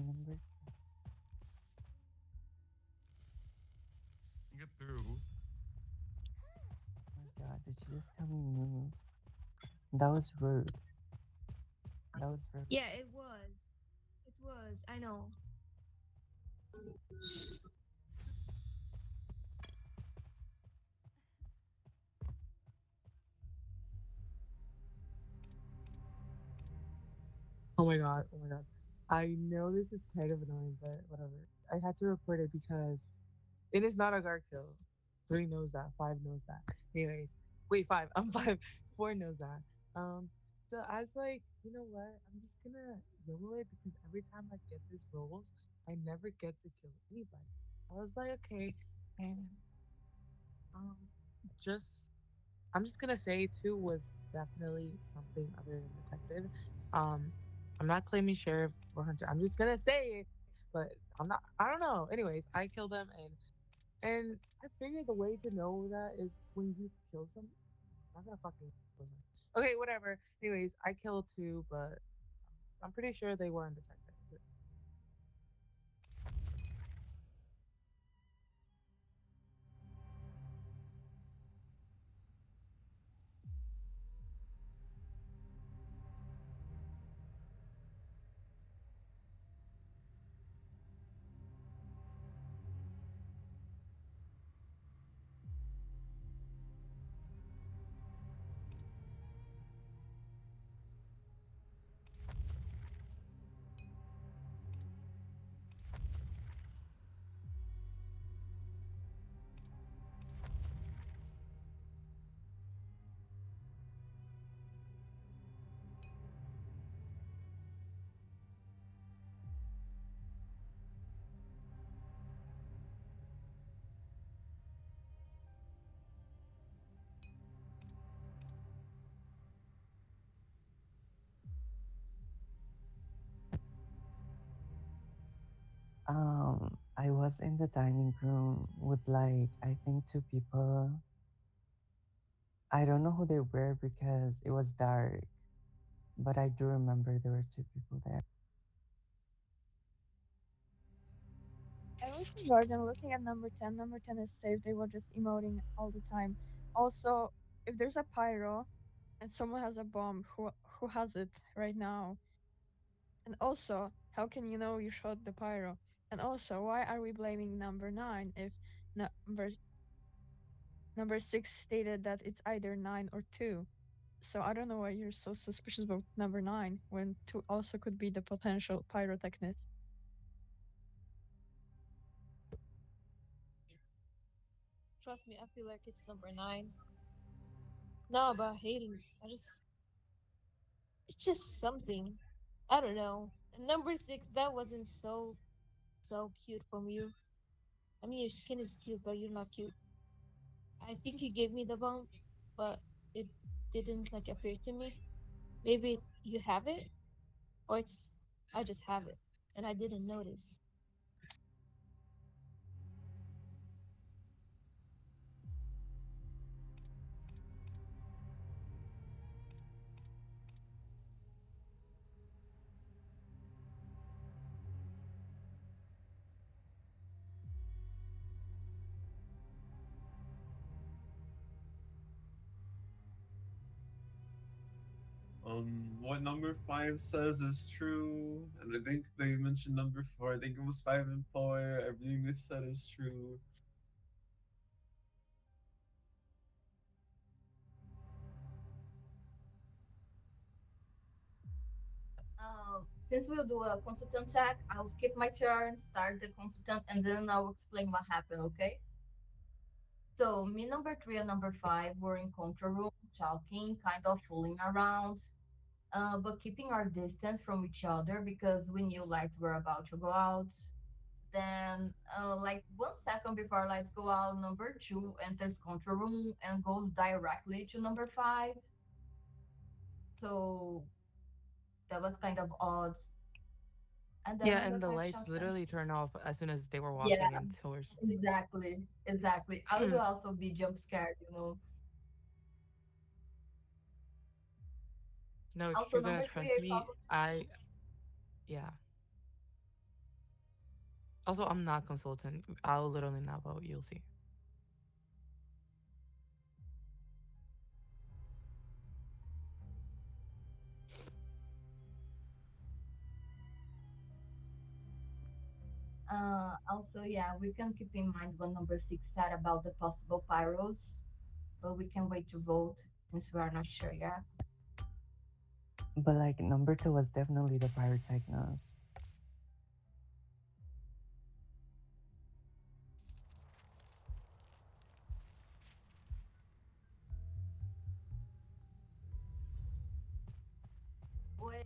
number 10. Get through. Oh my god, did you just tell me move? That was rude. That was very. Yeah, it was. It was. I know. Oh my god. Oh my god. I know this is kind of annoying, but whatever. I had to report it because it is not a guard kill. Three knows that. Five knows that. Anyways, wait, five. I'm five. Four knows that. Um. So I was like, you know what? I'm just gonna YOLO it because every time I get these rolls, I never get to kill anybody. I was like, okay, and um, just I'm just gonna say two was definitely something other than detective. Um, I'm not claiming sheriff or hunter. I'm just gonna say it, but I'm not. I don't know. Anyways, I killed him, and I figured the way to know that is when you kill someone. I'm not gonna fucking kill someone. Okay, whatever. Anyways, I killed two, but I'm pretty sure they weren't detective. I was in the dining room with like I think two people. I don't know who they were because it was dark, but I do remember there were two people there. I was in garden looking at number 10. Number 10 is safe. They were just emoting all the time. Also, if there's a pyro and someone has a bomb, who has it right now? And also, how can you know you shot the pyro? And also, why are we blaming number 9 if number number 6 stated that it's either 9 or 2? So I don't know why you're so suspicious about number 9 when 2 also could be the potential pyrotechnist. Trust me, I feel like it's number 9. No, about hating. It's just something. I don't know. And number 6, that wasn't so cute from you. I mean, your skin is cute, but you're not cute. I think you gave me the bump, but it didn't like appear to me. Maybe you have it, or it's I just have it, and I didn't notice. What number five says is true, and I think they mentioned number four. I think it was five and four. Everything they said is true. Since we'll do a consultant check, I'll skip my turn, start the consultant, and then I'll explain what happened, okay? So me number three and number five were in control room, talking, kind of fooling around, but keeping our distance from each other because we knew lights were about to go out. Then, like 1 second before lights go out, number two enters control room and goes directly to number five. So that was kind of odd. And then Yeah, I and got the my lights shotgun. literally turned off as soon as they were Yeah, walking in towards. exactly, exactly. I will also be jump scared, you know. No, if Also, you're gonna number three, trust I me, probably I yeah. Also, I'm not consultant. I'll literally not vote. You'll see. Also, yeah, we can keep in mind what number six said about the possible pyros, but we can wait to vote since we are not sure yet. But like number two was definitely the pyrotechnos. Wait,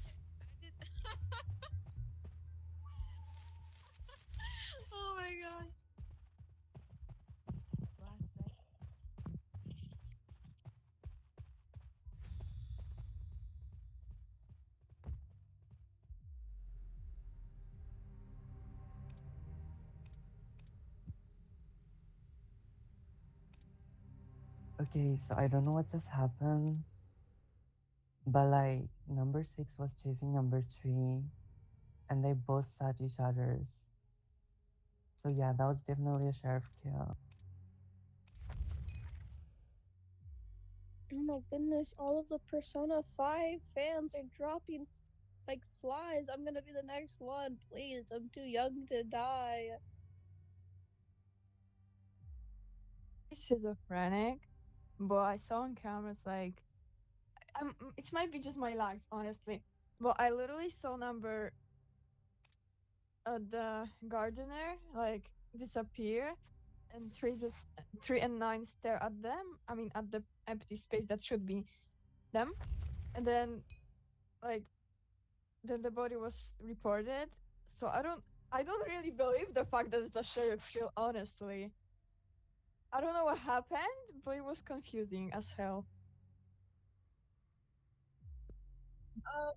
I did. Oh my god. Last second. Okay, so I don't know what just happened, but like number six was chasing number three, and they both shot each other's. So yeah, that was definitely a sheriff kill. Oh my goodness, all of the Persona 5 fans are dropping like flies. I'm gonna be the next one. Please, I'm too young to die. Schizophrenic, but I saw on cameras like it might be just my lags, honestly. But I literally saw number the gardener like disappear, and three and nine stare at them. I mean, at the empty space that should be them, and then like then the body was reported. So I don't really believe the fact that it's a sheriff kill. Honestly, I don't know what happened, but it was confusing as hell. Uh,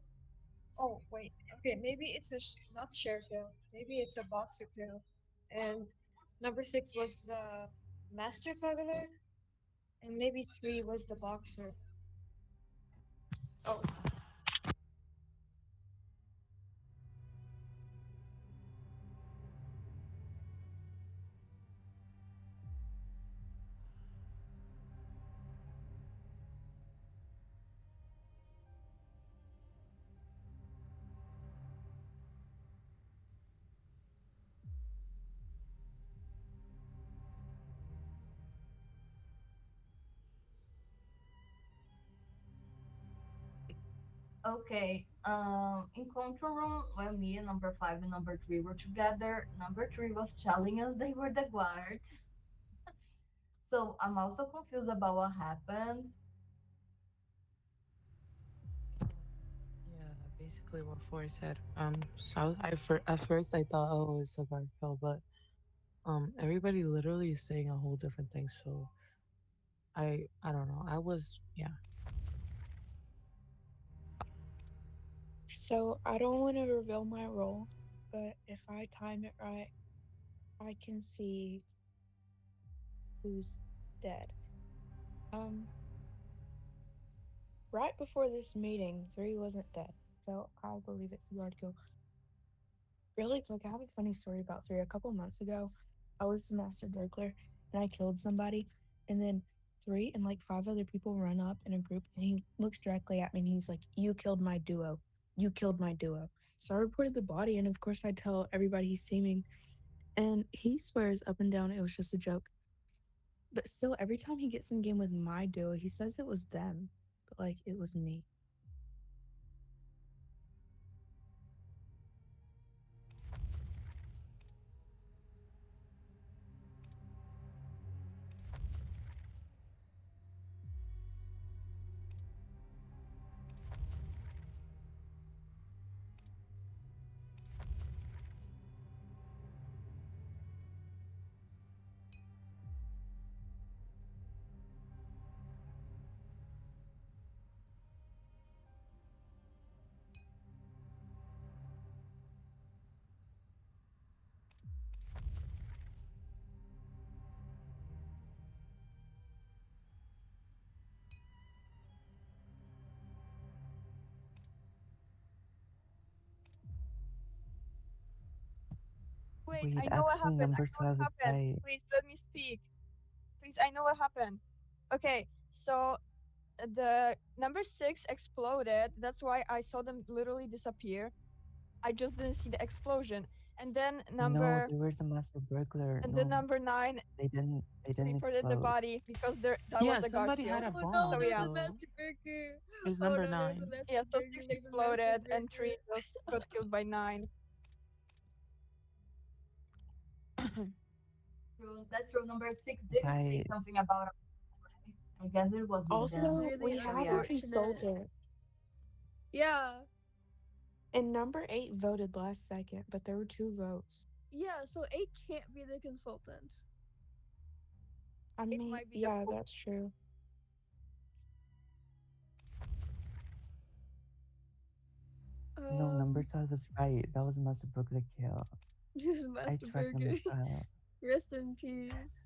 oh, wait. Okay, maybe it's not share kill. Maybe it's a boxer kill. And number six was the master pugiler, and maybe three was the boxer. Oh, okay. In control room, when me and number five and number three were together, number three was telling us they were the guard. So I'm also confused about what happened. Yeah, basically what Forrest said. So at first I thought, oh, it's a guard kill, but everybody literally is saying a whole different thing. So I don't know. Yeah. So I don't want to reveal my role, but if I time it right, I can see who's dead. Um, right before this meeting, 3 wasn't dead, so I'll believe it's the yard kill. Really quick, I have a funny story about 3. A couple months ago, I was the master burglar and I killed somebody, and then 3 and like 5 other people run up in a group, and he looks directly at me and he's like, "You killed my duo. You killed my duo." So I reported the body, and of course I tell everybody he's teaming, and he swears up and down it was just a joke. But still, every time he gets in game with my duo, he says it was them, but like it was me. wait. Wait, I know what actually, happened. I number know what 12 is happened. right. Please let me speak. Please, I know what happened. Okay, so the number six exploded. That's why I saw them literally disappear. I just didn't see the explosion. And then No, number they were the master burglar. and then No, number nine they didn't reported the explode. body because there that was Yeah, the guard somebody had kill. a Oh no, So bomb, there's yeah. a so master burger. it's Oh number no, there's a 9. master Yeah, so burger. six There's a master exploded and burger. three just got killed by nine. True. That's true. Number six did say Guys, something about it. I guess it was with Which is them. Also, really we The have a reaction. unfortunate. consultant, Yeah, and number 8 voted last second, but there were 2 votes. yeah. So eight can't be the consultant. I It mean, might be the yeah, cook. that's true. no, number Um, 12 is right. That was a master burglar kill. there's a I master trust number burger. 12. Rest in peace.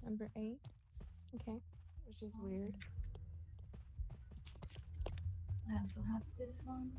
Number eight. Okay. Which is weird. I also have this one.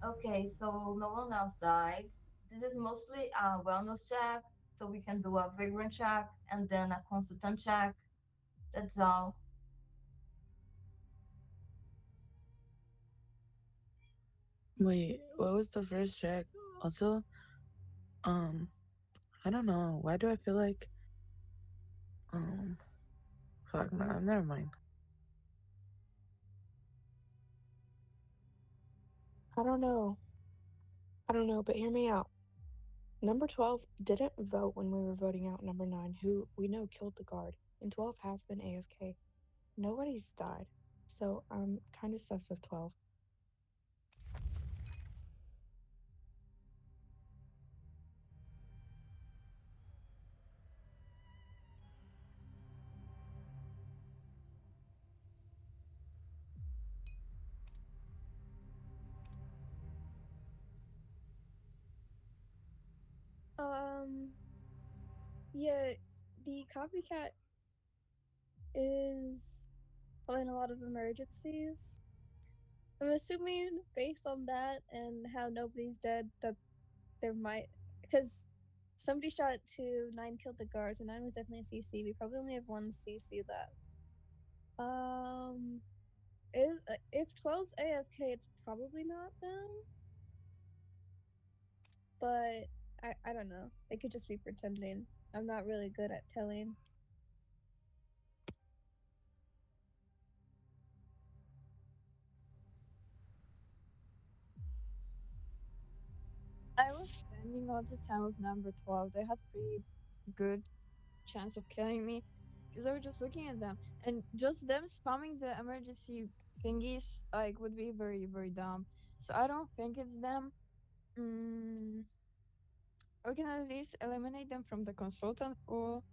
Okay, so no one else died. This is mostly a wellness check, so we can do a vagrant check and then a consultant check. That's all. Wait, what was the first check? Also, um, I don't know. Why do I feel like um, fuck, never mind. I don't know. I don't know, but hear me out. Number 12 didn't vote when we were voting out number 9, who we know killed the guard, and 12 has been AFK. Nobody's died. So I'm kind of sus of 12. Um, yeah, the copycat is following a lot of emergencies. I'm assuming based on that and how nobody's dead that there might because somebody shot at 2, 9 killed the guards, and 9 was definitely a CC. We probably only have one CC left. Um, is if 12's AFK, it's probably not them, but I don't know. They could just be pretending. I'm not really good at telling. I was spending all the time with number 12. They had pretty good chance of killing me because I was just looking at them and just them spamming the emergency thingies like would be very very dumb. So I don't think it's them. Mm, we can at least eliminate them from the consultant pool.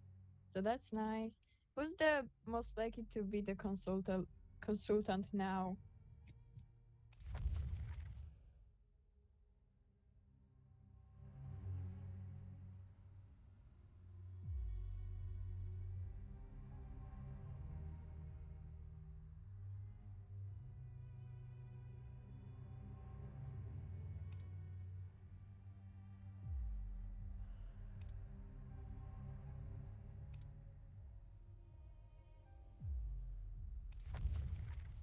So that's nice. Who's the most likely to be the consultant now?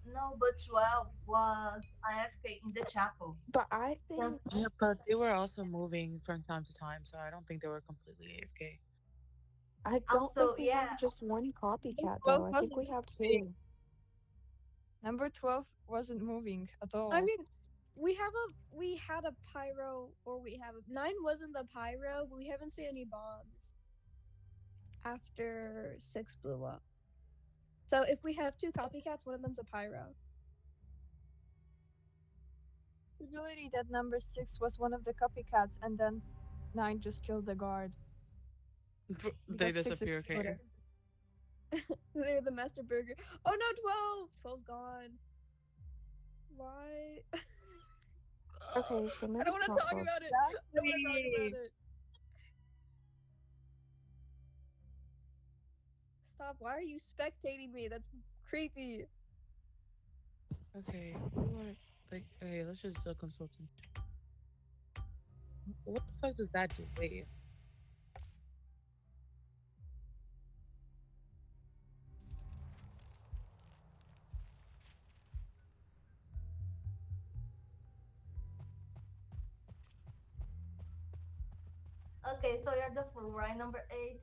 No, but 12 was AFK in the chapel. But I Since think Yeah, but they were also moving from time to time, so I don't think they were completely AFK. I don't also, think we yeah, have just one Number copycat 12 though. I think wasn't we have moving. two. Number 12 wasn't moving at I all. mean, we had a pyro, or we have 9 wasn't the pyro, but we haven't seen any bombs after 6 blew up. So if we have two copycats, one of them's a pyro. Possibility that number 6 was one of the copycats and then 9 just killed the guard They because 6 disappear, okay? exploded. They're the master burger. Oh no, 12! 12's gone. Why? Okay, so I maybe don't it's want to not talk 12. about it. I don't want to talk about Exactly. it. Stop. Why are you spectating me? That's creepy. Okay, who are like okay, let's just consultant. What the fuck does that do? Wait. okay, so you're the fool, right? Number 8.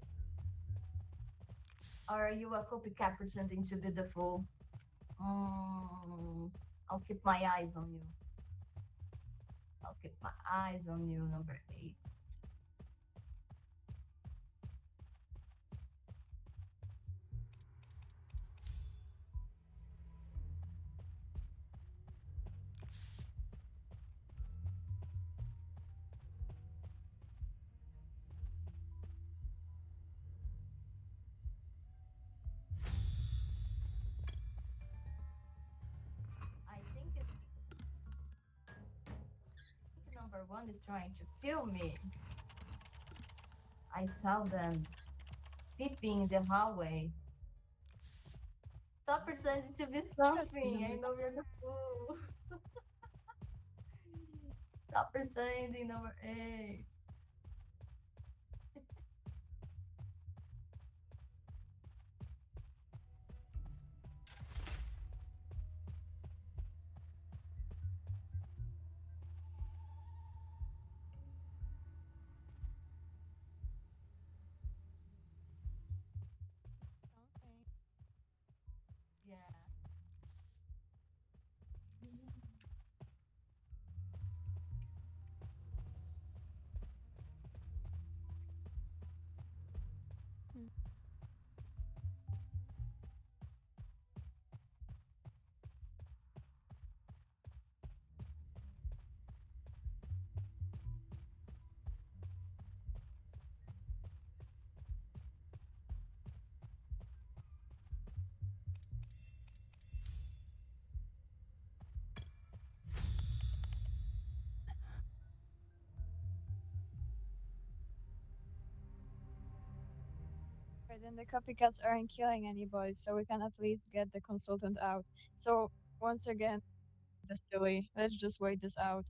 Or are you a copycat pretending to be the fool? Mm, I'll keep my eyes on you. I'll keep my eyes on you, number 8. I think number 1 is trying to kill me. I saw them peeping in the hallway. Stop pretending to be I got something. I feeling. know you're the fool. Stop pretending, number 8. Something. Yeah. Hmm. Right, then the copycats aren't killing anybody, so we can at least get the consultant out. So once again, that's silly. Let's just wait this out.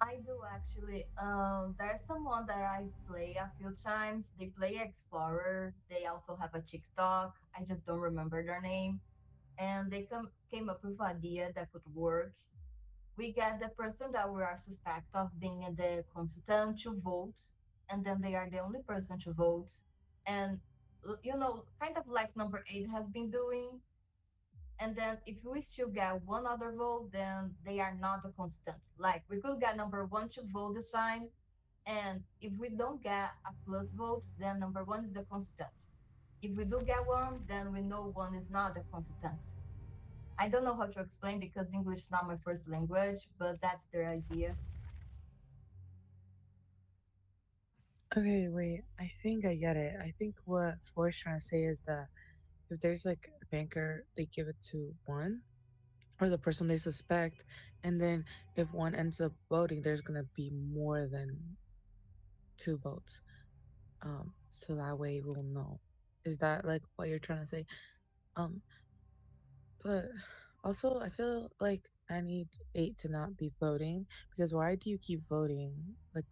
I do actually. There's someone that I play a few times. They play Explorer. They also have a TikTok. I just don't remember their name. And they came up with an idea that could work. We get the person that we are suspect of being the consultant to vote, and then they are the only person to vote. And kind of like number 8 has been doing. And then if we still get one other vote, then they are not the constant. Like we could get number 1 to vote this time, and if we don't get a plus vote, then number 1 is the constant. If we do get one, then we know one is not the constant. I don't know how to explain because English is not my first language, but that's their idea. Okay, wait. I think I get it. I think what Forrest's trying to say is that if there's like a banker, they give it to one or the person they suspect, and then if one ends up voting, there's gonna be more than two votes. So that way we'll know. Is that like what you're trying to say? Um, but also I feel like I need 8 to not be voting because why do you keep voting like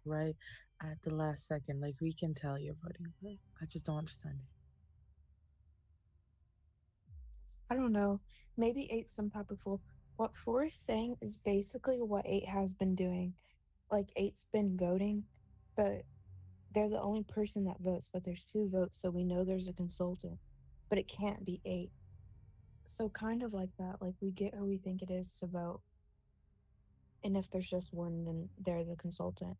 right at the last second? Like we can tell you're voting, but I just don't understand it. I don't know. Maybe eight's some type of fool. What four is saying is basically what eight has been doing. Like eight's been voting, but they're the only person that votes, but there's two votes, so we know there's a consultant. But it can't be eight. So kind of like that, like we get who we think it is to vote. And if there's just one, then they're the consultant.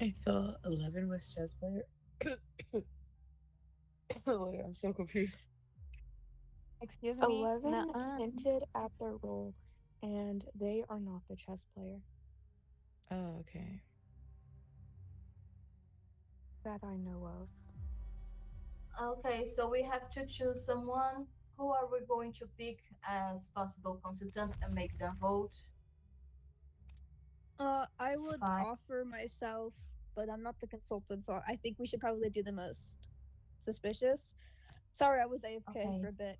I thought 11 was chess player. Wait, I'm so confused. Excuse me? 11 Nuh-uh. hinted at their role, and they are not the chess player Oh, okay. that I know of. Okay, so we have to choose someone. Who are we going to pick as possible consultant and make them vote? I would Five. offer myself, but I'm not the consultant, so I think we should probably do the most suspicious. Sorry, I was AFK for Okay, a bit.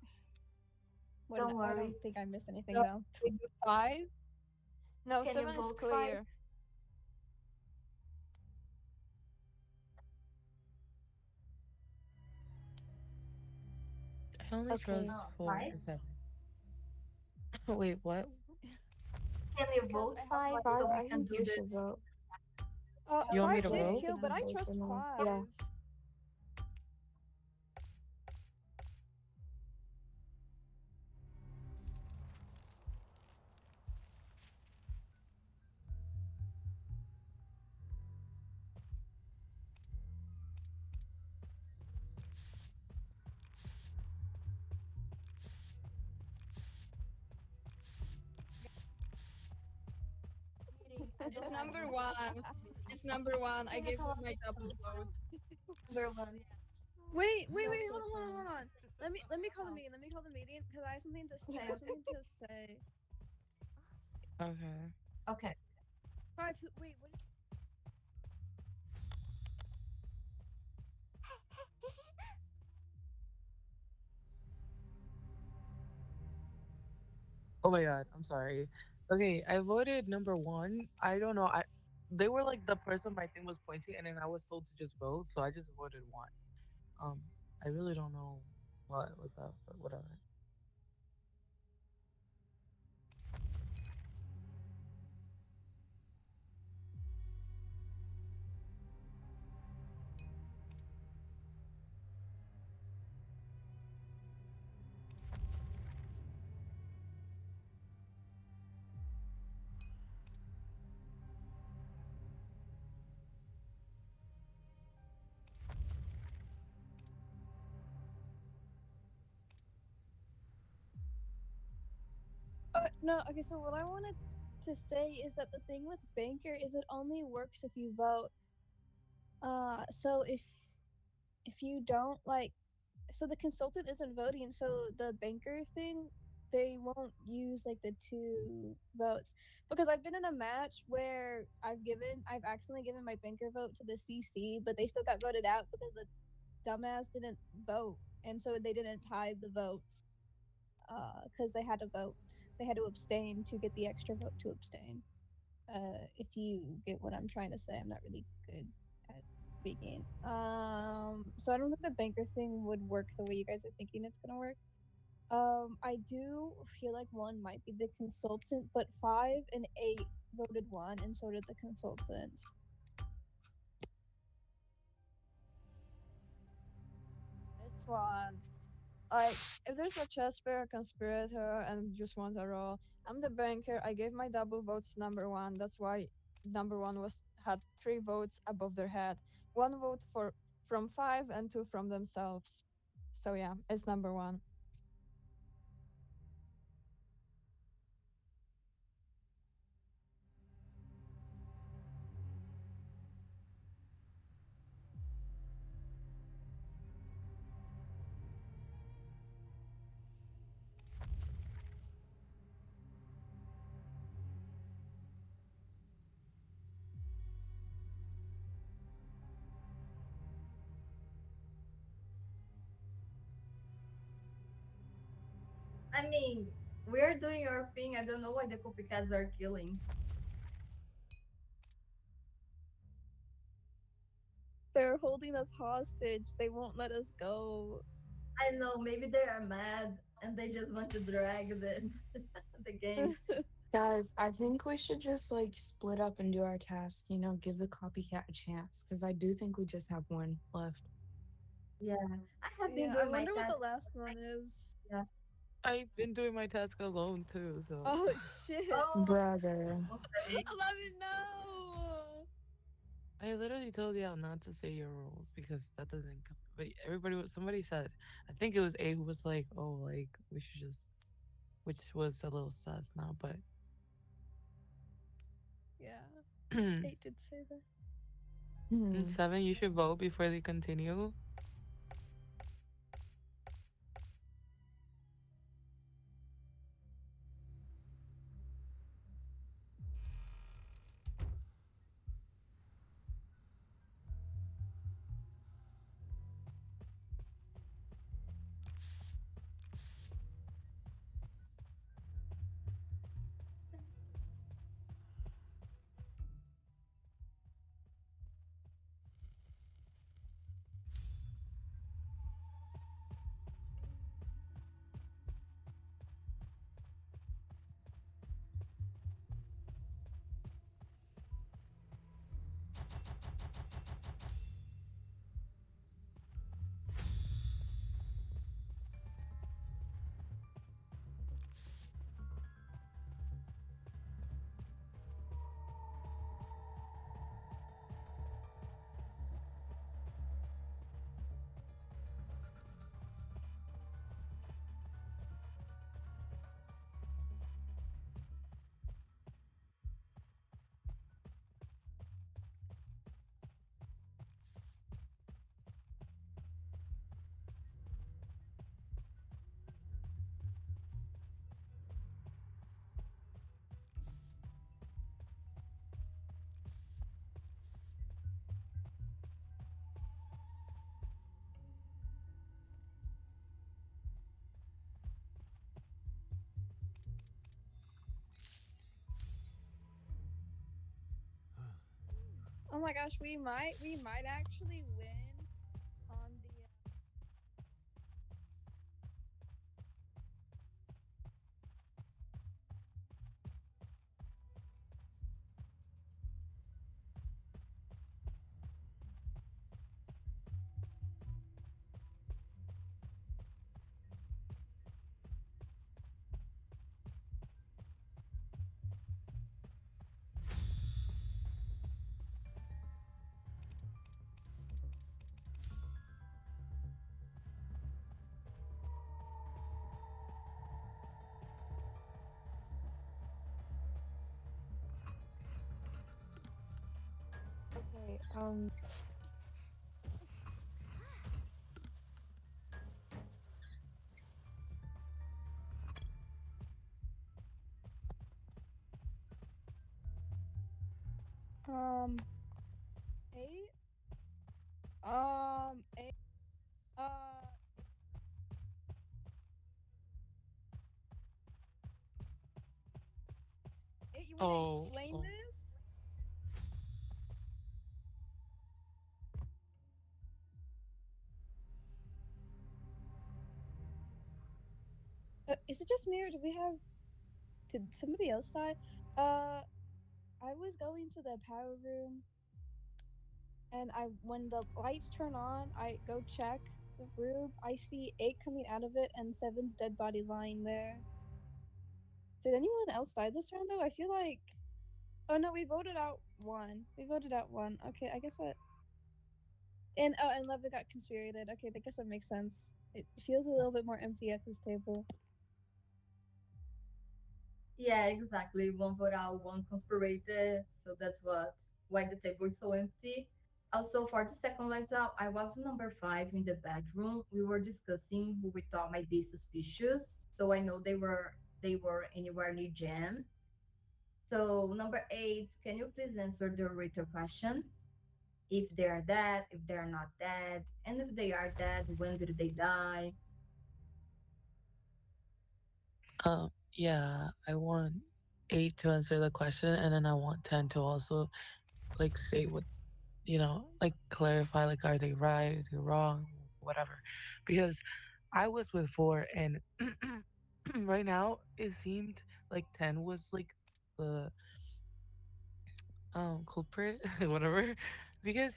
What? don't I worry. don't think I missed anything So though. we do 5? No, Can you 7 is vote five? clear. I only Okay, trust four Five? and seven. Wait, what? Can you Because vote I have five my so 5, we I can think do you the should vote. You want me Five to did Yeah, you vote? can kill, but have I votes for trust now. Yeah. five. It's number one. It's number one. I gave her my double vote. number one? Yeah. Wait. Hold on. Let me call the meeting. Let me call the meeting because I have something to I Okay, have okay, something to say. Okay. okay. Five. Wait. What? Oh my god, I'm sorry. Okay, I voted number one. I don't know. They were like the person my thing was pointing, and then I was told to just vote, so I just voted one. I really don't know what was that, but whatever. No. Okay. So what I wanted to say is that the thing with banker is it only works if you vote. So if you don't like, so the consultant isn't voting, so the banker thing, they won't use like the two votes, because I've been in a match where I've accidentally given my banker vote to the CC, but they still got voted out because the dumbass didn't vote, and so they didn't tie the votes because they had to vote, they had to abstain to get the extra vote to abstain. If you get what I'm trying to say, I'm not really good at speaking. So I don't think the banker thing would work the way you guys are thinking it's gonna work. I do feel like one might be the consultant, but 5 and 8 voted one, and so did the consultant. This one. Like, if there's a chess player, conspirator, and just wants a role, I'm the banker. I gave my double votes to number one. That's why number one was had 3 votes above their head. 1 vote for from 5 and 2 from themselves. So yeah, it's number one. I mean, we are doing our thing. I don't know why the copycats are killing. They're holding us hostage. They won't let us go. I know, maybe they are mad and they just want to drag the the game. Guys, I think we should just like split up and do our tasks, give the copycat a chance because I do think we just have one left. Yeah, I have been Yeah, I doing my wonder what the task. last one is. Yeah. I've been doing my task alone too, so Oh shit. Oh, Brother. okay. 11, no. I literally told y'all not to say your rules because that doesn't count. But somebody said, I think it was A who was like, oh, like, we should just, which was a little sus now, but Yeah, in 8 did say that. Hmm. seven, you should vote before they continue. Oh my gosh, we might actually win on the Okay. um 8 8 uh 8, you want to Oh, explain oh. this? Is it just me or do we have did somebody else die? Uh I was going to the power room and I when the lights turn on, I go check the room. I see 8 coming out of it and Seven's dead body lying there. Did anyone else die this round though? I feel like oh no, we voted out one. We voted out one. Okay, I guess that and oh and Leva got conspirated. Okay, I guess that makes sense. It feels a little bit more empty at this table. Yeah, exactly. One vote out, one conspirated. So that's why the table is so empty. Also, for the second lights out, I was number five in the bedroom. We were discussing who we thought might be suspicious. So I know they were anywhere near Jan. So number eight, can you please answer the orator question? If they are dead, if they are not dead, and if they are dead, when did they die? Yeah, I want 8 to answer the question, and then I want 10 to also, like, say what, like, clarify, like, are they right, are they wrong, whatever. Because I was with 4, and right now it seemed like 10 was, like, the culprit, whatever. Because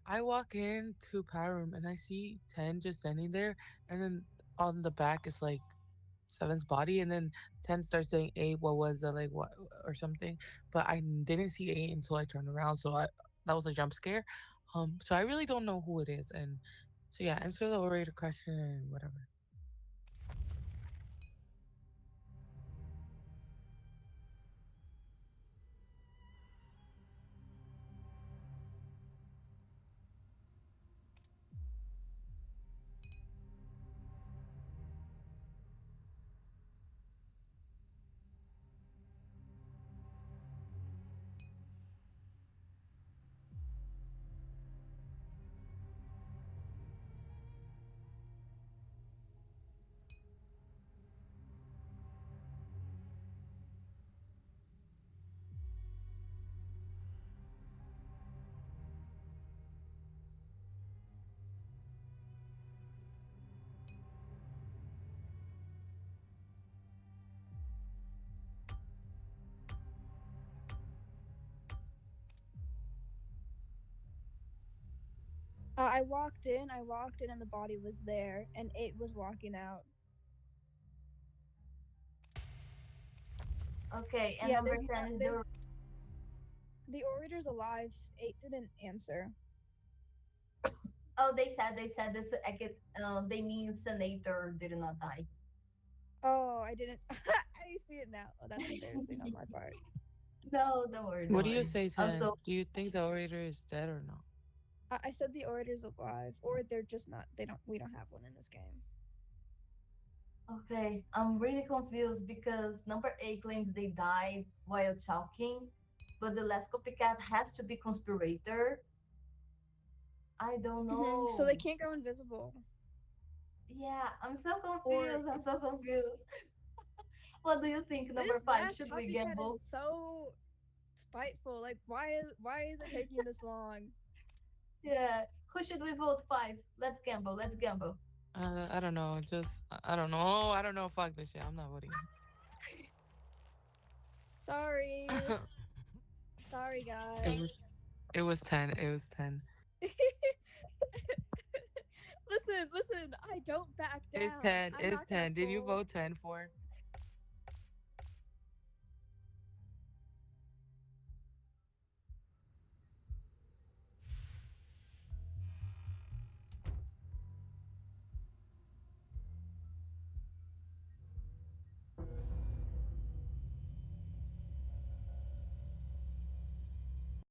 I walk into power room and I see 10 just standing there, and then on the back is like Seven's body, and then 10 starts saying 8, what was it, like, what, or something. But I didn't see 8 until I turned around, so that was a jump scare. So I really don't know who it is, and so yeah, answer the orator question and whatever. I walked in, and the body was there, and it was walking out. Okay, and Yeah, number there's 10 not is there's the. the orator's alive. 8 didn't answer. Oh, they said this. They mean senator did not die. Oh, I didn't. I see it now. Oh, that's embarrassing on my part. No, don't worry, What don't do you worry. say, Also, Ten? Do you think the orator is dead or not? I said the orator's alive, or they're just not. They don't. We don't have one in this game. okay, I'm really confused because number 8 claims they died while talking, but the last copycat has to be conspirator. I don't So they know. can't go invisible. Yeah, I'm so Or confused. I'm it's so confused. What do you think, number this 5? last Should we copycat is gamble? so spiteful. Like, why is it taking this long? Yeah. Who should we vote? 5. Let's gamble. Let's gamble. I don't know. Just I don't know. Oh, I don't know. Fuck this shit. I'm not voting. Sorry, sorry, It guys. was it was 10. It was 10. Listen, listen. I don't back It's down. 10. I'm It's not gonna 10. Did you fold. vote 10 for?